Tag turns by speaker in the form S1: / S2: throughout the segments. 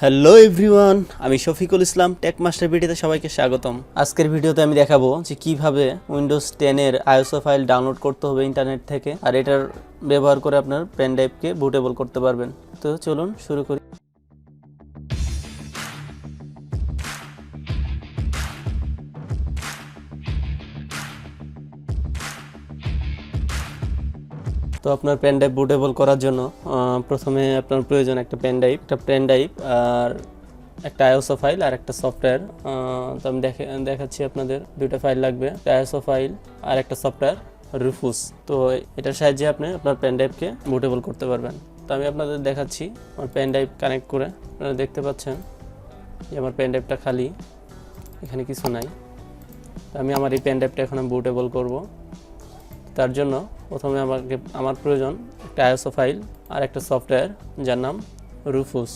S1: Hello everyone, আমি Shafiqul Islam take master ভিডিওতে সবাইকে স্বাগতম। আজকের ভিডিওতে আমি দেখাবো যে কিভাবে উইন্ডোজ 10 এর আইএসও ফাইল ডাউনলোড করতে হবে ইন্টারনেট থেকে, আর এটার ব্যবহার করে আপনার পেন ড্রাইভকে বুটেবল করতে পারবেন। তো চলুন শুরু করি। তো আপনার পেন ড্রাইভ বুটেবল করার জন্য প্রথমে আপনার প্রয়োজন একটা পেন ড্রাইভ আর একটা আইএসও ফাইল আর একটা সফটওয়্যার। তো আমি দেখাচ্ছি আপনাদের দুইটা ফাইল লাগবে, একটা আইএসও ফাইল আর একটা সফটওয়্যার রুফুস। তো এটার সাহায্যে আপনি আপনার পেন ড্রাইভকে বুটেবল করতে পারবেন। তো আমি আপনাদের দেখাচ্ছি আমার পেন ড্রাইভ কানেক্ট করে। আপনারা দেখতে পাচ্ছেন যে আমার পেন ড্রাইভটা খালি, এখানে কিছু নাই। তো আমি আমার এই পেন ড্রাইভটা এখন বুটেবল করব। তার জন্য প্রথমে আমার প্রয়োজন একটা আইএসও ফাইল আর একটা সফটওয়্যার যার নাম রুফুস।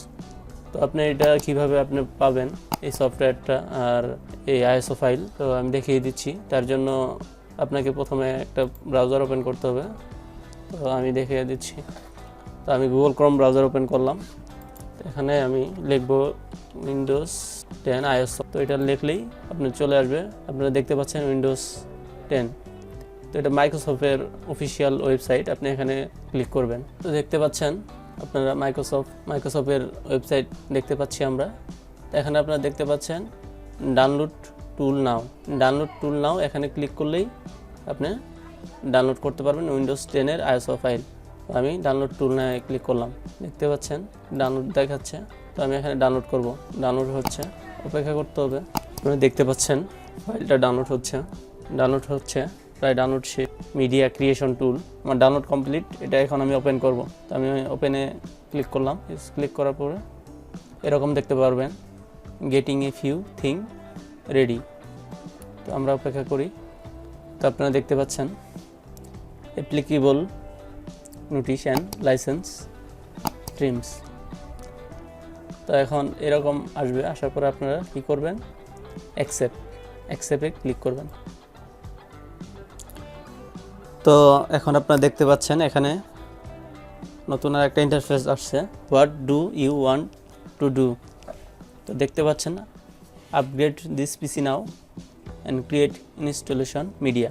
S1: তো আপনি এটা কিভাবে আপনি পাবেন এই সফটওয়্যারটা আর এই আইএসও ফাইল, তো আমি দেখিয়ে দিচ্ছি। তার জন্য আপনাকে প্রথমে একটা ব্রাউজার ওপেন করতে হবে। তো আমি দেখিয়ে দিচ্ছি। তো আমি গুগল ক্রোম ব্রাউজার ওপেন করলাম। এখানে আমি লিখব উইন্ডোজ 10 আইএসও। তো এটা লিখলেই আপনি চলে আসবে। আপনারা দেখতে পাচ্ছেন উইন্ডোজ 10। তো এটা মাইক্রোসফটের অফিসিয়াল ওয়েবসাইট, আপনি এখানে ক্লিক করবেন। তো দেখতে পাচ্ছেন আপনারা মাইক্রোসফটের ওয়েবসাইট দেখতে পাচ্ছি আমরা। তো এখানে আপনারা দেখতে পাচ্ছেন ডাউনলোড টুল নাও এখানে ক্লিক করলেই আপনি ডাউনলোড করতে পারবেন উইন্ডোজ 10 এর আইএসও ফাইল। তো আমি ডাউনলোড টুল নাও ক্লিক করলাম। দেখতে পাচ্ছেন ডাউনলোড দেখাচ্ছে। তো আমি এখানে ডাউনলোড করব। ডাউনলোড হচ্ছে, অপেক্ষা করতে হবে। আপনারা দেখতে পাচ্ছেন ফাইলটা ডাউনলোড হচ্ছে প্রায় ডাউনলোড শেষ। মিডিয়া ক্রিয়েশন টুল আমার ডাউনলোড কমপ্লিট। এটা এখন আমি ওপেন করব। তো আমি ওপেনে ক্লিক করলাম। ক্লিক করার পরে এরকম দেখতে পারবেন getting a few thing ready. তো আমরা অপেক্ষা করি। তো আপনারা দেখতে পাচ্ছেন applicable notice and licence trims. তো এখন এরকম আসবে। আসার পরে আপনারা কী করবেন, অ্যাকসেপ্টে ক্লিক করবেন। তো এখন আপনারা দেখতে পাচ্ছেন এখানে নতুন আর একটা ইন্টারফেস আসছে, what do you want to do. তো দেখতে পাচ্ছেন upgrade this PC now and create installation media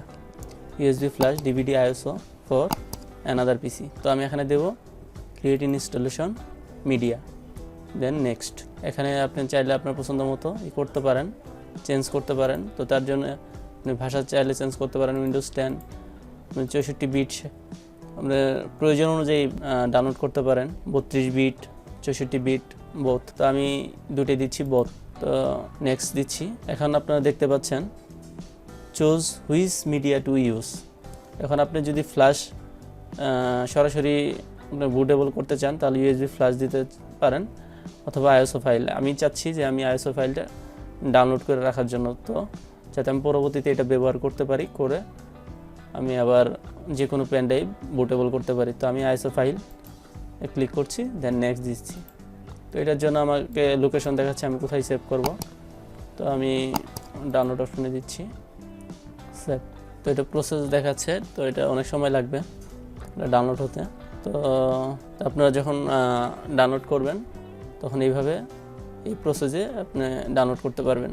S1: USB flash DVD ISO for another PC. তো আমি এখানে দেব create installation media, then next. এখানে আপনি চাইলে আপনার পছন্দ মতো করতে পারেন, চেঞ্জ করতে পারেন। তো তার জন্য আপনি ভাষা চাইলে চেঞ্জ করতে পারেন। উইন্ডোজ 10 64 বিট আপনার প্রয়োজন অনুযায়ী ডাউনলোড করতে পারেন, 32 বিট 64 বিট বোথ। তো আমি দুটোই দিচ্ছি বোথ। তো নেক্সট দিচ্ছি। এখন আপনারা দেখতে পাচ্ছেন choose which media to use. এখন আপনি যদি ফ্ল্যাশ সরাসরি বুটেবল করতে চান তাহলে ইউএসবি ফ্ল্যাশ দিতে পারেন, অথবা আইএসও ফাইল। আমি চাচ্ছি যে আমি আইএসও ফাইলটা ডাউনলোড করে রাখার জন্য, তো যাতে আমি পরবর্তীতে এটা ব্যবহার করতে পারি, করে আমি আবার যে কোনো পেন ড্রাইভ বুটেবল করতে পারি। তো আমি আইএসও ফাইল ক্লিক করছি, দেন নেক্সট দিচ্ছি। তো এটার জন্য আমাকে লোকেশন দেখাচ্ছে আমি কোথায় সেভ করব। তো আমি ডাউনলোড অপশনে দিচ্ছি সেভ। তো এটা প্রসেস দেখাচ্ছে, তো এটা অনেক সময় লাগবে ডাউনলোড হতে। তো আপনারা যখন ডাউনলোড করবেন তখন এইভাবে এই প্রসেসে আপনি ডাউনলোড করতে পারবেন।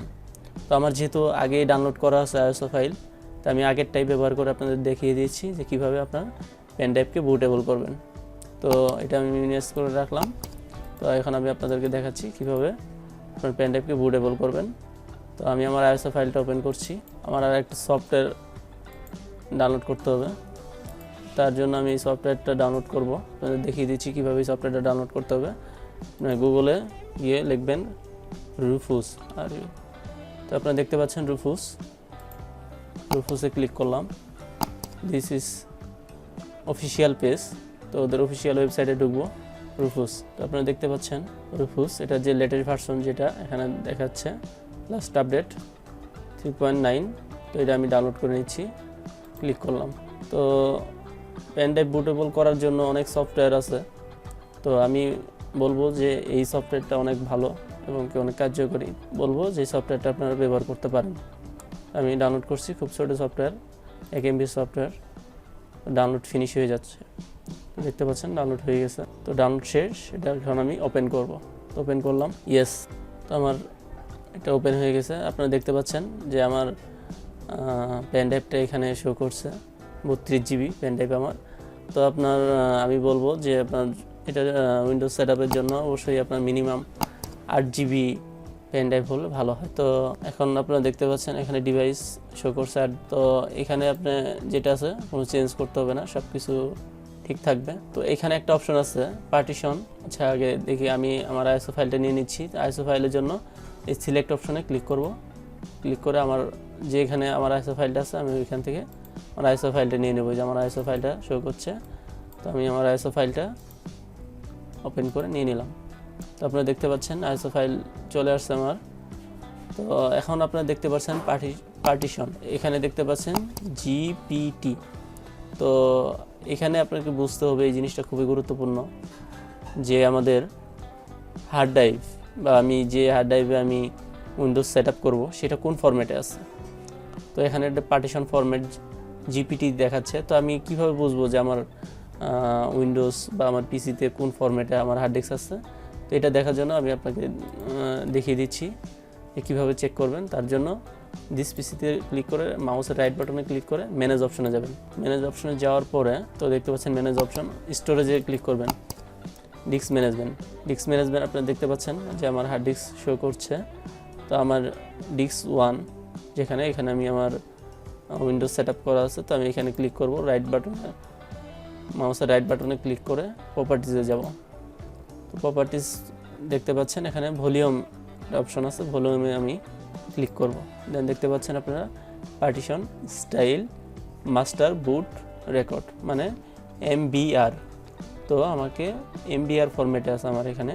S1: তো আমার যেহেতু আগেই ডাউনলোড করা আছে আইএসও ফাইল, তো আমি আগেরটাই ব্যবহার করে আপনাদের দেখিয়ে দিয়েছি যে কীভাবে আপনার পেন ড্রাইভকে বুটেবল করবেন। তো এটা আমি মিনিমাইজ করে রাখলাম। তো এখন আমি আপনাদেরকে দেখাচ্ছি কীভাবে আপনার পেন ড্রাইভকে বুটেবল করবেন। তো আমি আমার আইএসও ফাইলটা ওপেন করছি। আমার আর একটা সফটওয়্যার ডাউনলোড করতে হবে। তার জন্য আমি এই সফটওয়্যারটা ডাউনলোড করব। আপনাদের দেখিয়ে দিচ্ছি কীভাবে এই সফটওয়্যারটা ডাউনলোড করতে হবে। গুগলে গিয়ে লিখবেন রুফুস। আর তো আপনারা দেখতে পাচ্ছেন রুফুসে ক্লিক করলাম। This is official page. তো ওদের অফিসিয়াল ওয়েবসাইটে ঢুকবো, রুফুস। তো আপনারা দেখতে পাচ্ছেন রুফুস, এটা যে লেটেস্ট ভার্সন যেটা এখানে দেখাচ্ছে লাস্ট আপডেট 3.9। তো এটা আমি ডাউনলোড করে নিচ্ছি, ক্লিক করলাম। তো পেন ড্রাইভ বুটেবল করার জন্য অনেক সফটওয়্যার আছে। তো আমি বলবো যে এই সফটওয়্যারটা অনেক ভালো এবং অনেক কার্যকরী, বলবো যে সফটওয়্যারটা আপনারা ব্যবহার করতে পারেন। আমি ডাউনলোড করছি, খুব ছোটো software, 1 MB software. Download finish হয়ে যাচ্ছে, দেখতে পাচ্ছেন ডাউনলোড হয়ে গেছে। তো ডাউনলোড শেষ, এটা এখন আমি ওপেন করব। ওপেন করলাম, ইয়েস। তো আমার এটা ওপেন হয়ে গেছে। আপনারা দেখতে পাচ্ছেন যে আমার পেন ড্রাইভটা এখানে শো করছে, 32 জিবি পেন ড্রাইভ আমার। তো আপনার আমি বলবো যে আপনার এটা উইন্ডোজ সেটআপের জন্য অবশ্যই আপনার মিনিমাম 8 জিবি পেন ড্রাইভ হলে ভালো হয়। তো এখন আপনারা দেখতে পাচ্ছেন এখানে ডিভাইস শো করছে। আর তো এখানে আপনি যেটা আছে কোনো চেঞ্জ করতে হবে না, সব কিছু ঠিক থাকবে। তো এখানে একটা অপশন আছে পার্টিশন। আচ্ছা, আগে দেখি আমি আমার আইএসও ফাইলটা নিয়ে নিচ্ছি। আইএসও ফাইলের জন্য এই সিলেক্ট অপশনে ক্লিক করব। ক্লিক করে আমার যেখানে আমার আইএসও ফাইলটা আছে আমি ওইখান থেকে আমার আইএসও ফাইলটা নিয়ে নেব। যে আমার আইএসও ফাইলটা শো করছে, তো আমি আমার আইএসও ফাইলটা ওপেন করে নিয়ে নিলাম। তো আপনারা দেখতে পাচ্ছেন আইএসও ফাইল চলে আসছে আমার। তো এখন আপনারা দেখতে পাচ্ছেন পার্টিশন, এখানে দেখতে পাচ্ছেন জিপিটি। তো এখানে আপনাকে বুঝতে হবে এই জিনিসটা খুবই গুরুত্বপূর্ণ যে আমাদের হার্ড ড্রাইভ বা আমি যে হার্ড ড্রাইভে আমি উইন্ডোজ সেট আপ করবো সেটা কোন ফরম্যাটে আছে। তো এখানে একটা পার্টিশন ফরম্যাট জিপিটি দেখাচ্ছে। তো আমি কিভাবে বুঝবো যে আমার উইন্ডোজ বা আমার পিসিতে কোন ফরম্যাটে আমার হার্ড ডিস্ক আছে। তো এটা দেখার জন্য আমি আপনাকে দেখিয়ে দিচ্ছি যে কীভাবে চেক করবেন। তার জন্য দিস পিসিতে ক্লিক করে মাউসের রাইট বাটনে ক্লিক করে ম্যানেজ অপশনে যাবেন। ম্যানেজ অপশনে যাওয়ার পরে তো দেখতে পাচ্ছেন ম্যানেজ অপশন, স্টোরেজে ক্লিক করবেন, ডিস্ক ম্যানেজমেন্ট। ডিস্ক ম্যানেজমেন্ট আপনারা দেখতে পাচ্ছেন যে আমার হার্ড ডিস্ক শো করছে। তো আমার ডিস্ক 1 যেখানে এখানে আমি আমার উইন্ডোজ সেট আপ করা আছে। তো আমি এখানে ক্লিক করব, রাইট বাটনে মাউসের রাইট বাটনে ক্লিক করে প্রপার্টিজে যাব। তো প্রপার্টিজ দেখতে পাচ্ছেন এখানে ভলিউম অপশন আছে, ভলিউমে আমি ক্লিক করব। দেন দেখতে পাচ্ছেন আপনারা পার্টিশন স্টাইল মাস্টার বুট রেকর্ড মানে MBR। তো আমাকে MBR ফরম্যাটে আছে আমার এখানে।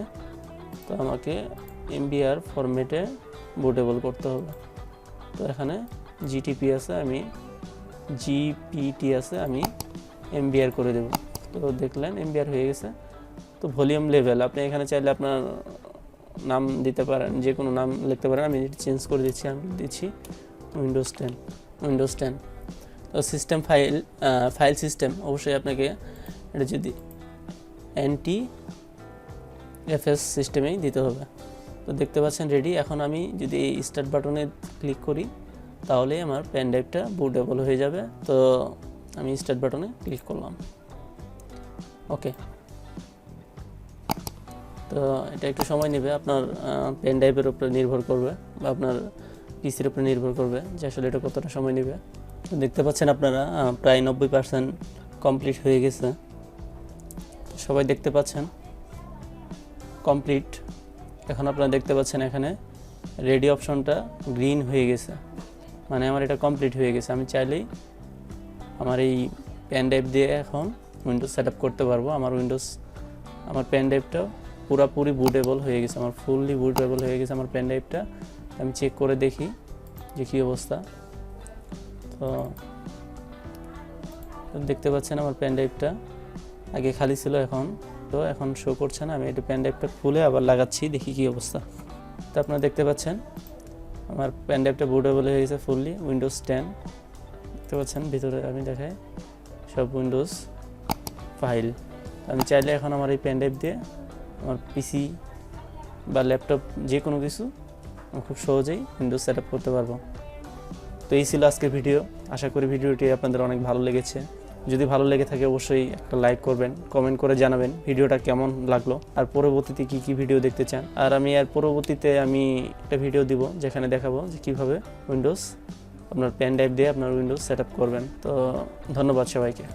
S1: তো আমাকে MBR ফরম্যাটে বুটেবল করতে হবে। তো এখানে জিটিপি আছে, আমি জিপিটি আছে, আমি MBR করে দেব। তো দেখলেন MBR হয়ে গেছে। তো ভলিউম লেভেল আপনি এখানে চাইলে আপনার নাম দিতে পারেন, যে কোনো নাম লিখতে পারেন। আমি চেঞ্জ করে দিচ্ছি, আমি দিচ্ছি উইন্ডোজ 10। তো সিস্টেম ফাইল সিস্টেম অবশ্যই আপনাকে এটা যদি NTFS সিস্টেমেই দিতে হবে। তো দেখতে পাচ্ছেন রেডি। এখন আমি যদি এই স্টার্ট বাটনে ক্লিক করি তাহলে আমার পেন ড্রাইভটা বুটেবল হয়ে যাবে। তো আমি স্টার্ট বাটনে ক্লিক করলাম, ওকে। তো এটা একটু সময় নেবে, আপনার পেন ড্রাইভের উপরে নির্ভর করবে বা আপনার পিসির উপরে নির্ভর করবে যে আসলে এটা কতটা সময় নেবে। তো দেখতে পাচ্ছেন আপনারা প্রায় 90% কমপ্লিট হয়ে গেছে। সবাই দেখতে পাচ্ছেন কমপ্লিট। এখন আপনারা দেখতে পাচ্ছেন এখানে রেডি অপশনটা গ্রিন হয়ে গেছে, মানে আমার এটা কমপ্লিট হয়ে গেছে। আমি চাইলেই আমার এই পেন ড্রাইভ দিয়ে এখন উইন্ডোজ সেট আপ করতে পারবো। আমার পেন ড্রাইভটা পুরোপুরি বুটেবল হয়ে গেছে, আমার ফুললি বুটেবল হয়ে গেছে আমার পেন ড্রাইভটা। আমি চেক করে দেখি যে কী অবস্থা। তো দেখতে পাচ্ছেন আমার পেন ড্রাইভটা আগে খালি ছিল, এখন শো করছে না। আমি এটা পেন ড্রাইভটা খুলে আবার লাগাচ্ছি, দেখি কী অবস্থা। তো আপনারা দেখতে পাচ্ছেন আমার পেন ড্রাইভটা বুটেবল হয়ে গেছে ফুললি উইন্ডোজ 10। দেখতে পাচ্ছেন ভিতরে আমি দেখাই সব উইন্ডোজ ফাইল। আমি চাইলে এখন আমার এই পেন ড্রাইভ দিয়ে আমার পিসি বা ল্যাপটপ যে কোনো কিছু খুব সহজেই উইন্ডোজ সেট আপ করতে পারবো। তো এই ছিল আজকের ভিডিও। আশা করি ভিডিওটি আপনাদের অনেক ভালো লেগেছে। যদি ভালো লেগে থাকে অবশ্যই একটা লাইক করবেন, কমেন্ট করে জানাবেন ভিডিওটা কেমন লাগলো আর পরবর্তীতে কি ভিডিও দেখতে চান। আর আমি এর পরবর্তীতে একটা ভিডিও দিব যেখানে দেখাবো যে কীভাবে উইন্ডোজ আপনার পেন ড্রাইভ দিয়ে আপনার উইন্ডোজ সেট আপ করবেন। তো ধন্যবাদ সবাইকে।